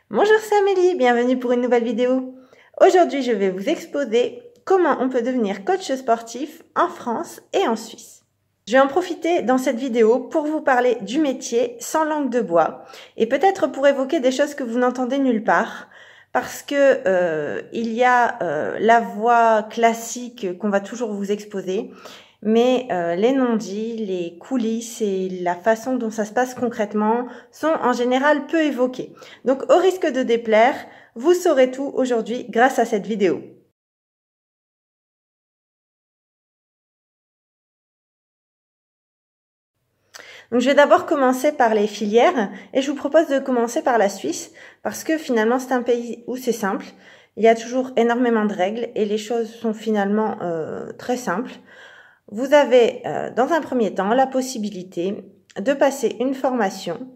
Bonjour, c'est Amélie, bienvenue pour une nouvelle vidéo. Aujourd'hui, je vais vous exposer comment on peut devenir coach sportif en France et en Suisse. Je vais en profiter dans cette vidéo pour vous parler du métier sans langue de bois et peut-être pour évoquer des choses que vous n'entendez nulle part parce que il y a la voie classique qu'on va toujours vous exposer, mais les non-dits, les coulisses et la façon dont ça se passe concrètement sont en général peu évoqués. Donc au risque de déplaire, vous saurez tout aujourd'hui grâce à cette vidéo. Donc je vais d'abord commencer par les filières et je vous propose de commencer par la Suisse parce que finalement c'est un pays où c'est simple, il y a toujours énormément de règles et les choses sont finalement très simples. Vous avez dans un premier temps la possibilité de passer une formation,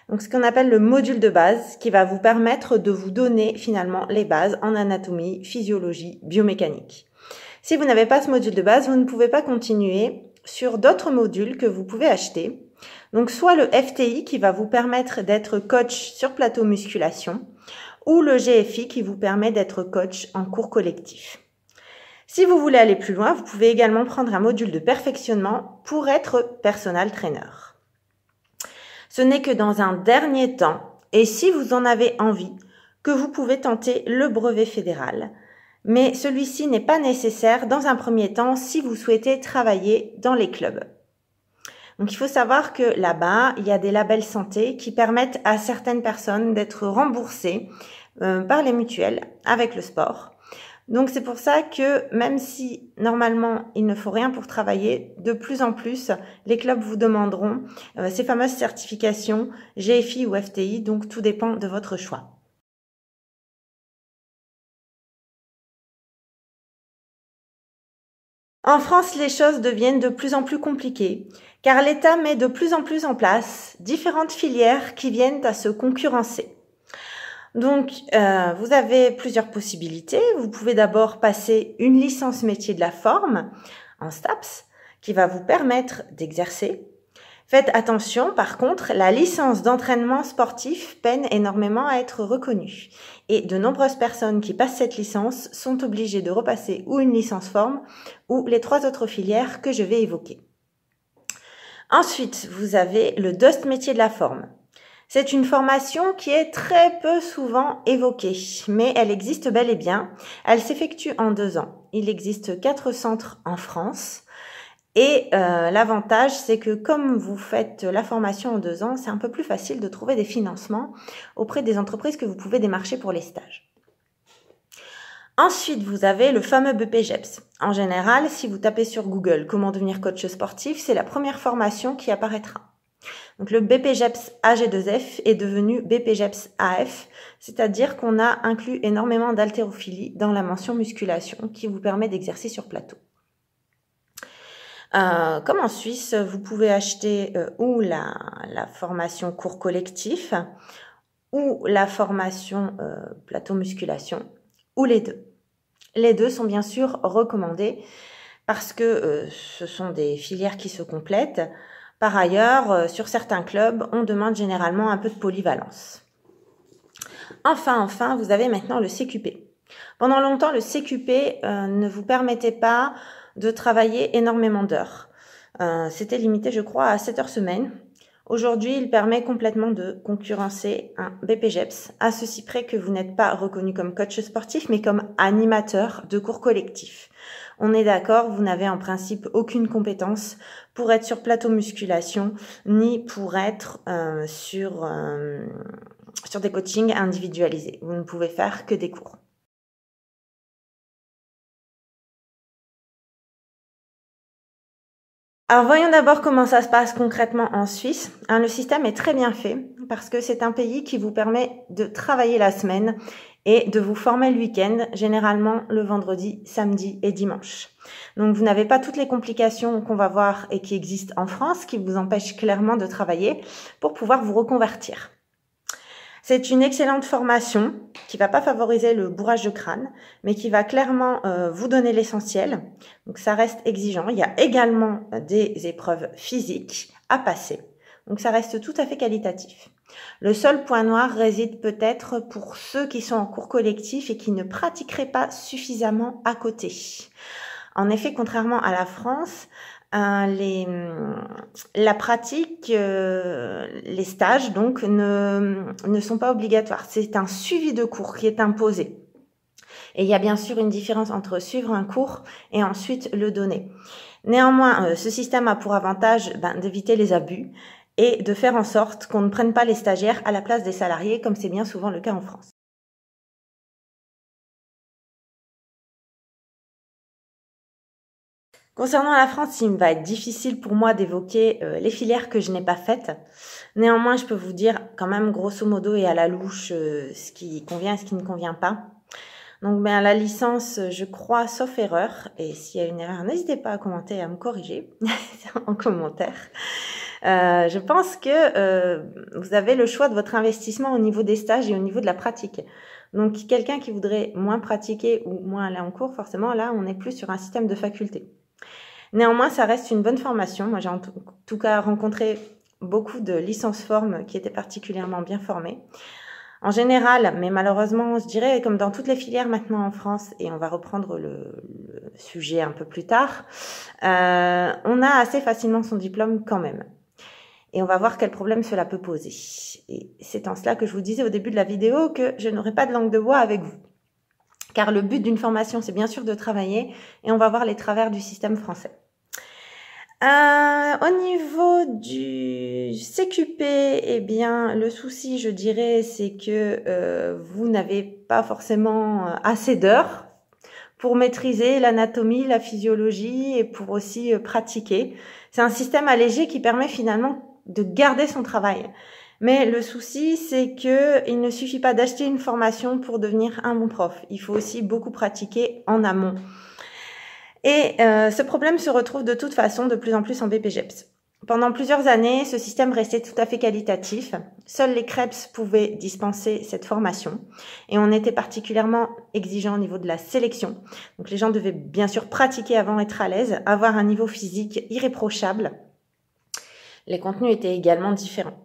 donc ce qu'on appelle le module de base, qui va vous permettre de vous donner finalement les bases en anatomie, physiologie, biomécanique. Si vous n'avez pas ce module de base, vous ne pouvez pas continuer sur d'autres modules que vous pouvez acheter. Donc soit le FTI qui va vous permettre d'être coach sur plateau musculation, ou le GFI qui vous permet d'être coach en cours collectif. Si vous voulez aller plus loin, vous pouvez également prendre un module de perfectionnement pour être personal trainer. Ce n'est que dans un dernier temps, et si vous en avez envie, que vous pouvez tenter le brevet fédéral. Mais celui-ci n'est pas nécessaire dans un premier temps si vous souhaitez travailler dans les clubs. Donc il faut savoir que là-bas, il y a des labels santé qui permettent à certaines personnes d'être remboursées par les mutuelles avec le sport. Donc c'est pour ça que même si normalement il ne faut rien pour travailler, de plus en plus les clubs vous demanderont ces fameuses certifications GFI ou FTI, donc tout dépend de votre choix. En France, les choses deviennent de plus en plus compliquées, car l'État met de plus en plus en place différentes filières qui viennent à se concurrencer. Donc, vous avez plusieurs possibilités. Vous pouvez d'abord passer une licence métier de la forme en STAPS, qui va vous permettre d'exercer. Faites attention, par contre, la licence d'entraînement sportif peine énormément à être reconnue. Et de nombreuses personnes qui passent cette licence sont obligées de repasser ou une licence forme ou les 3 autres filières que je vais évoquer. Ensuite, vous avez le DOST métier de la forme. C'est une formation qui est très peu souvent évoquée, mais elle existe bel et bien. Elle s'effectue en 2 ans. Il existe 4 centres en France. Et l'avantage, c'est que comme vous faites la formation en 2 ans, c'est un peu plus facile de trouver des financements auprès des entreprises que vous pouvez démarcher pour les stages. Ensuite, vous avez le fameux BPJEPS. En général, si vous tapez sur Google « Comment devenir coach sportif », c'est la première formation qui apparaîtra. Donc le BPJEPS AG2F est devenu BPJEPS AF, c'est-à-dire qu'on a inclus énormément d'haltérophilie dans la mention musculation qui vous permet d'exercer sur plateau. Comme en Suisse, vous pouvez acheter ou la formation cours collectif ou la formation plateau musculation ou les deux. Les deux sont bien sûr recommandés parce que ce sont des filières qui se complètent. Par ailleurs, sur certains clubs, on demande généralement un peu de polyvalence. Enfin, vous avez maintenant le CQP. Pendant longtemps, le CQP ne vous permettait pas de travailler énormément d'heures. C'était limité, je crois, à 7 heures semaine. Aujourd'hui, il permet complètement de concurrencer un BPJEPS, à ceci près que vous n'êtes pas reconnu comme coach sportif, mais comme animateur de cours collectifs. On est d'accord, vous n'avez en principe aucune compétence pour être sur plateau musculation, ni pour être sur des coachings individualisés. Vous ne pouvez faire que des cours. Alors voyons d'abord comment ça se passe concrètement en Suisse. Le système est très bien fait parce que c'est un pays qui vous permet de travailler la semaine et de vous former le week-end, généralement le vendredi, samedi et dimanche. Donc vous n'avez pas toutes les complications qu'on va voir et qui existent en France qui vous empêchent clairement de travailler pour pouvoir vous reconvertir. C'est une excellente formation qui va pas favoriser le bourrage de crâne, mais qui va clairement vous donner l'essentiel. Donc ça reste exigeant. Il y a également des épreuves physiques à passer. Donc ça reste tout à fait qualitatif. Le seul point noir réside peut-être pour ceux qui sont en cours collectif et qui ne pratiqueraient pas suffisamment à côté. En effet, contrairement à la France, la pratique, les stages donc ne sont pas obligatoires. C'est un suivi de cours qui est imposé. Et il y a bien sûr une différence entre suivre un cours et ensuite le donner. Néanmoins, ce système a pour avantage d'éviter les abus et de faire en sorte qu'on ne prenne pas les stagiaires à la place des salariés, comme c'est bien souvent le cas en France. Concernant la France, il va être difficile pour moi d'évoquer les filières que je n'ai pas faites. Néanmoins, je peux vous dire quand même grosso modo et à la louche ce qui convient et ce qui ne convient pas. Donc la licence, je crois, sauf erreur, et s'il y a une erreur, n'hésitez pas à commenter et à me corriger en commentaire. Je pense que vous avez le choix de votre investissement au niveau des stages et au niveau de la pratique. Donc quelqu'un qui voudrait moins pratiquer ou moins aller en cours, forcément là on est plus sur un système de faculté. Néanmoins, ça reste une bonne formation. Moi j'ai en tout cas rencontré beaucoup de licences formes qui étaient particulièrement bien formées. En général, mais malheureusement, je dirais comme dans toutes les filières maintenant en France, et on va reprendre le sujet un peu plus tard, on a assez facilement son diplôme quand même. Et on va voir quel problème cela peut poser. Et c'est en cela que je vous disais au début de la vidéo que je n'aurai pas de langue de bois avec vous. Car le but d'une formation, c'est bien sûr de travailler, et on va voir les travers du système français. Au niveau du CQP, eh bien, le souci, je dirais, c'est que vous n'avez pas forcément assez d'heures pour maîtriser l'anatomie, la physiologie et pour aussi pratiquer. C'est un système allégé qui permet finalement de garder son travail. Mais le souci, c'est que il ne suffit pas d'acheter une formation pour devenir un bon prof. Il faut aussi beaucoup pratiquer en amont. Et ce problème se retrouve de toute façon de plus en plus en BPGEPS. Pendant plusieurs années, ce système restait tout à fait qualitatif. Seuls les CREPS pouvaient dispenser cette formation. Et on était particulièrement exigeant au niveau de la sélection. Donc les gens devaient bien sûr pratiquer avant d'être à l'aise, avoir un niveau physique irréprochable. Les contenus étaient également différents.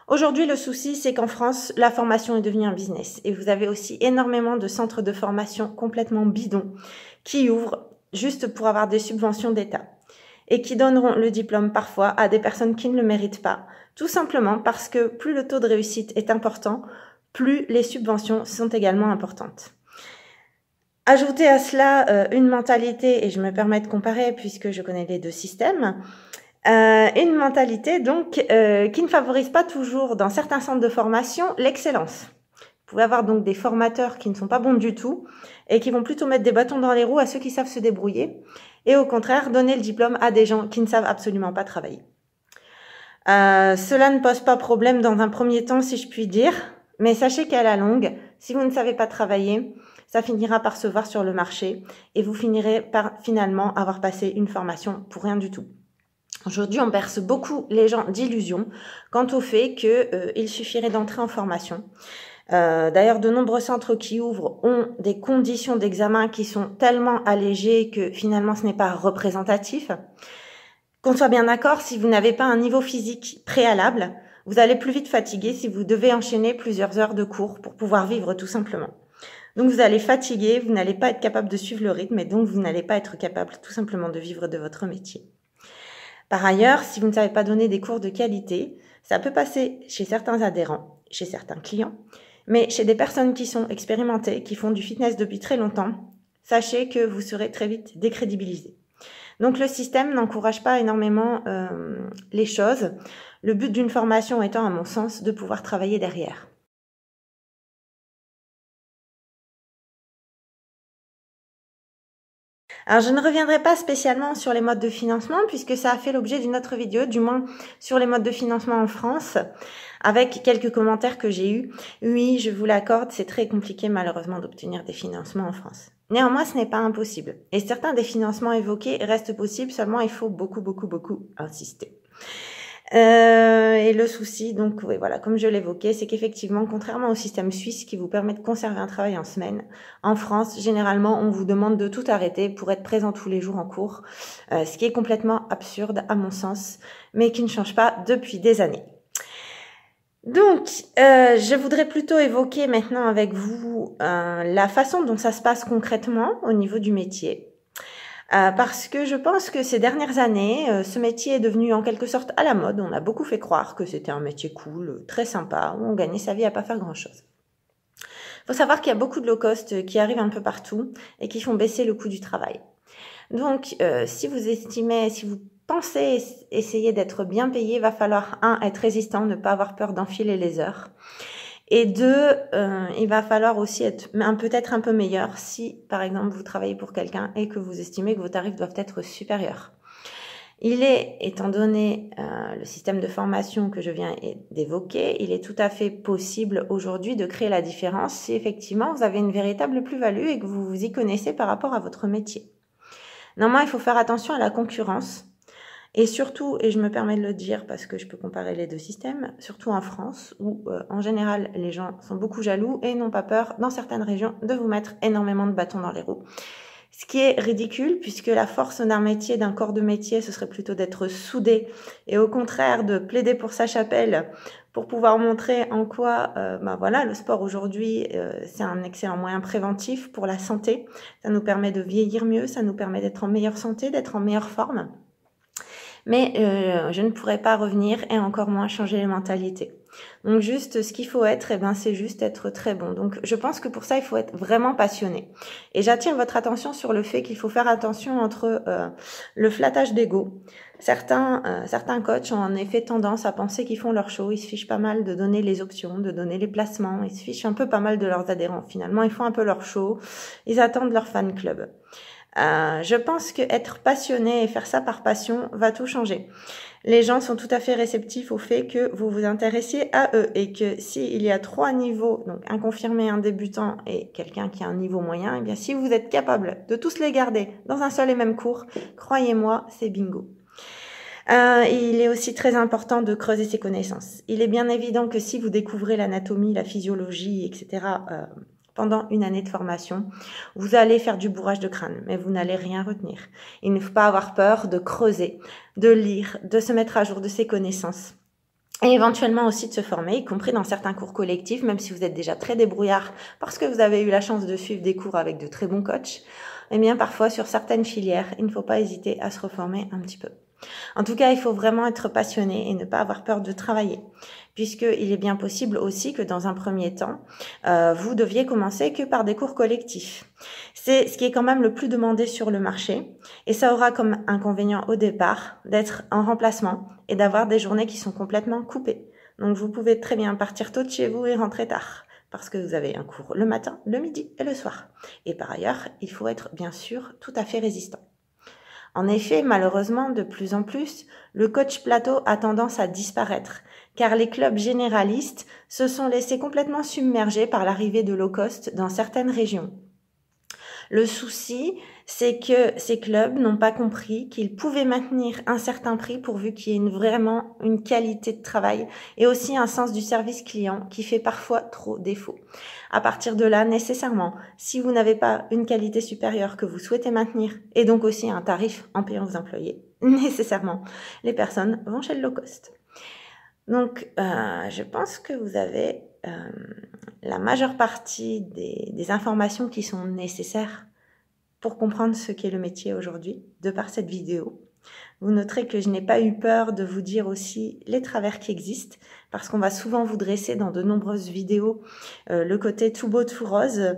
Aujourd'hui, le souci, c'est qu'en France, la formation est devenue un business. Et vous avez aussi énormément de centres de formation complètement bidons qui ouvrent juste pour avoir des subventions d'État et qui donneront le diplôme parfois à des personnes qui ne le méritent pas, tout simplement parce que plus le taux de réussite est important, plus les subventions sont également importantes. Ajoutez à cela une mentalité, et je me permets de comparer puisque je connais les deux systèmes, une mentalité donc qui ne favorise pas toujours dans certains centres de formation l'excellence. Vous pouvez avoir donc des formateurs qui ne sont pas bons du tout et qui vont plutôt mettre des bâtons dans les roues à ceux qui savent se débrouiller et au contraire donner le diplôme à des gens qui ne savent absolument pas travailler. Cela ne pose pas problème dans un premier temps si je puis dire, mais sachez qu'à la longue, si vous ne savez pas travailler, ça finira par se voir sur le marché et vous finirez par finalement avoir passé une formation pour rien du tout. Aujourd'hui, on berce beaucoup les gens d'illusions quant au fait qu'il suffirait d'entrer en formation. D'ailleurs, de nombreux centres qui ouvrent ont des conditions d'examen qui sont tellement allégées que finalement ce n'est pas représentatif. Qu'on soit bien d'accord, si vous n'avez pas un niveau physique préalable, vous allez plus vite fatiguer si vous devez enchaîner plusieurs heures de cours pour pouvoir vivre tout simplement. Donc vous allez fatiguer, vous n'allez pas être capable de suivre le rythme et donc vous n'allez pas être capable tout simplement de vivre de votre métier. Par ailleurs, si vous ne savez pas donner des cours de qualité, ça peut passer chez certains adhérents, chez certains clients, mais chez des personnes qui sont expérimentées, qui font du fitness depuis très longtemps, sachez que vous serez très vite décrédibilisé. Donc le système n'encourage pas énormément les choses, le but d'une formation étant à mon sens de pouvoir travailler derrière. Alors je ne reviendrai pas spécialement sur les modes de financement puisque ça a fait l'objet d'une autre vidéo, du moins sur les modes de financement en France, avec quelques commentaires que j'ai eus. Oui, je vous l'accorde, c'est très compliqué malheureusement d'obtenir des financements en France. Néanmoins, ce n'est pas impossible. Et certains des financements évoqués restent possibles, seulement il faut beaucoup insister. Et le souci, donc oui, voilà, comme je l'évoquais, c'est qu'effectivement, contrairement au système suisse qui vous permet de conserver un travail en semaine, en France, généralement, on vous demande de tout arrêter pour être présent tous les jours en cours, ce qui est complètement absurde à mon sens, mais qui ne change pas depuis des années. Donc, je voudrais plutôt évoquer maintenant avec vous la façon dont ça se passe concrètement au niveau du métier. Parce que je pense que ces dernières années, ce métier est devenu en quelque sorte à la mode. On a beaucoup fait croire que c'était un métier cool, très sympa, où on gagnait sa vie à pas faire grand-chose. Il faut savoir qu'il y a beaucoup de low-cost qui arrivent un peu partout et qui font baisser le coût du travail. Donc, si vous pensez essayer d'être bien payé, va falloir, être résistant, ne pas avoir peur d'enfiler les heures. Et deux, il va falloir aussi être peut-être un peu meilleur si, par exemple, vous travaillez pour quelqu'un et que vous estimez que vos tarifs doivent être supérieurs. Il est, étant donné le système de formation que je viens d'évoquer, il est tout à fait possible aujourd'hui de créer la différence si effectivement vous avez une véritable plus-value et que vous vous y connaissez par rapport à votre métier. Néanmoins, il faut faire attention à la concurrence. Et surtout, et je me permets de le dire parce que je peux comparer les deux systèmes, surtout en France où en général les gens sont beaucoup jaloux et n'ont pas peur dans certaines régions de vous mettre énormément de bâtons dans les roues. Ce qui est ridicule puisque la force d'un métier, d'un corps de métier, ce serait plutôt d'être soudé et au contraire de plaider pour sa chapelle pour pouvoir montrer en quoi le sport aujourd'hui c'est un excellent moyen préventif pour la santé. Ça nous permet de vieillir mieux, ça nous permet d'être en meilleure santé, d'être en meilleure forme. Mais je ne pourrais pas revenir et encore moins changer les mentalités. Donc juste ce qu'il faut être, c'est juste être très bon. Donc je pense que pour ça, il faut être vraiment passionné. Et j'attire votre attention sur le fait qu'il faut faire attention entre le flattage d'ego. Certains coachs ont en effet tendance à penser qu'ils font leur show, ils se fichent pas mal de donner les options, de donner les placements, ils se fichent un peu pas mal de leurs adhérents. Finalement, ils font un peu leur show, ils attendent leur fan club. Je pense que être passionné et faire ça par passion va tout changer. Les gens sont tout à fait réceptifs au fait que vous vous intéressiez à eux et que s'il y a 3 niveaux, donc un confirmé, un débutant et quelqu'un qui a un niveau moyen, si vous êtes capable de tous les garder dans un seul et même cours, croyez-moi, c'est bingo. Il est aussi très important de creuser ses connaissances. Il est bien évident que si vous découvrez l'anatomie, la physiologie, etc., pendant une année de formation, vous allez faire du bourrage de crâne, mais vous n'allez rien retenir. Il ne faut pas avoir peur de creuser, de lire, de se mettre à jour de ses connaissances. Et éventuellement aussi de se former, y compris dans certains cours collectifs, même si vous êtes déjà très débrouillard parce que vous avez eu la chance de suivre des cours avec de très bons coachs. Parfois, sur certaines filières, il ne faut pas hésiter à se reformer un petit peu. En tout cas, il faut vraiment être passionné et ne pas avoir peur de travailler, puisqu'il est bien possible aussi que dans un premier temps, vous deviez commencer que par des cours collectifs. C'est ce qui est quand même le plus demandé sur le marché, et ça aura comme inconvénient au départ d'être en remplacement et d'avoir des journées qui sont complètement coupées. Donc vous pouvez très bien partir tôt de chez vous et rentrer tard, parce que vous avez un cours le matin, le midi et le soir. Et par ailleurs, il faut être bien sûr tout à fait résistant. En effet, malheureusement, de plus en plus, le coach plateau a tendance à disparaître, car les clubs généralistes se sont laissés complètement submerger par l'arrivée de low cost dans certaines régions. Le souci, c'est que ces clubs n'ont pas compris qu'ils pouvaient maintenir un certain prix pourvu qu'il y ait vraiment une qualité de travail et aussi un sens du service client qui fait parfois trop défaut. À partir de là, nécessairement, si vous n'avez pas une qualité supérieure que vous souhaitez maintenir et donc aussi un tarif en payant vos employés, nécessairement, les personnes vont chez le low cost. Donc, je pense que vous avez la majeure partie des informations qui sont nécessaires pour comprendre ce qu'est le métier aujourd'hui, de par cette vidéo. Vous noterez que je n'ai pas eu peur de vous dire aussi les travers qui existent, parce qu'on va souvent vous dresser dans de nombreuses vidéos le côté tout beau, tout rose,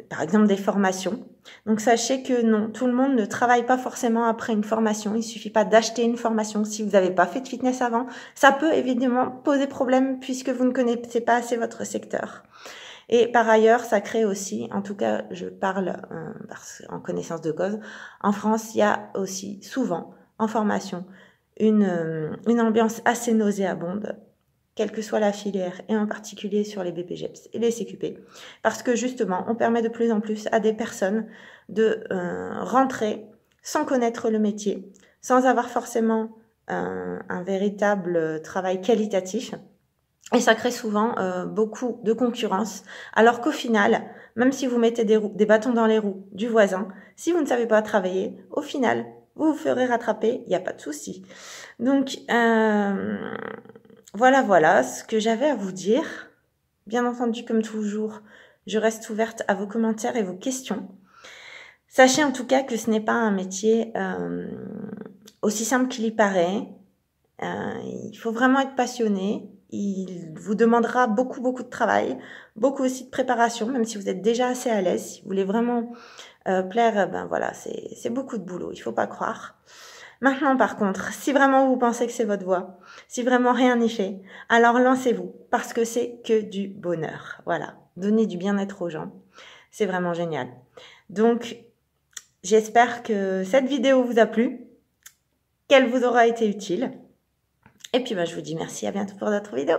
par exemple des formations. Donc sachez que non, tout le monde ne travaille pas forcément après une formation, il suffit pas d'acheter une formation. Si vous n'avez pas fait de fitness avant, ça peut évidemment poser problème puisque vous ne connaissez pas assez votre secteur. Et par ailleurs, ça crée aussi, en tout cas je parle en connaissance de cause, en France il y a aussi souvent en formation une ambiance assez nauséabonde, quelle que soit la filière, et en particulier sur les BPGEPS et les CQP, parce que justement, on permet de plus en plus à des personnes de rentrer sans connaître le métier, sans avoir forcément un véritable travail qualitatif. Et ça crée souvent beaucoup de concurrence. Alors qu'au final, même si vous mettez des bâtons dans les roues du voisin, si vous ne savez pas travailler, au final, vous vous ferez rattraper, il n'y a pas de souci. Donc, voilà ce que j'avais à vous dire. Bien entendu, comme toujours, je reste ouverte à vos commentaires et vos questions. Sachez en tout cas que ce n'est pas un métier aussi simple qu'il y paraît. Il faut vraiment être passionné. Il vous demandera beaucoup de travail, beaucoup aussi de préparation, même si vous êtes déjà assez à l'aise. Si vous voulez vraiment plaire, ben voilà, c'est beaucoup de boulot, il faut pas croire. Maintenant, par contre, si vraiment vous pensez que c'est votre voie, si vraiment rien n'y fait, alors lancez-vous, parce que c'est que du bonheur. Voilà, donner du bien-être aux gens, c'est vraiment génial. Donc, j'espère que cette vidéo vous a plu, qu'elle vous aura été utile. Et puis, je vous dis merci, à bientôt pour d'autres vidéos.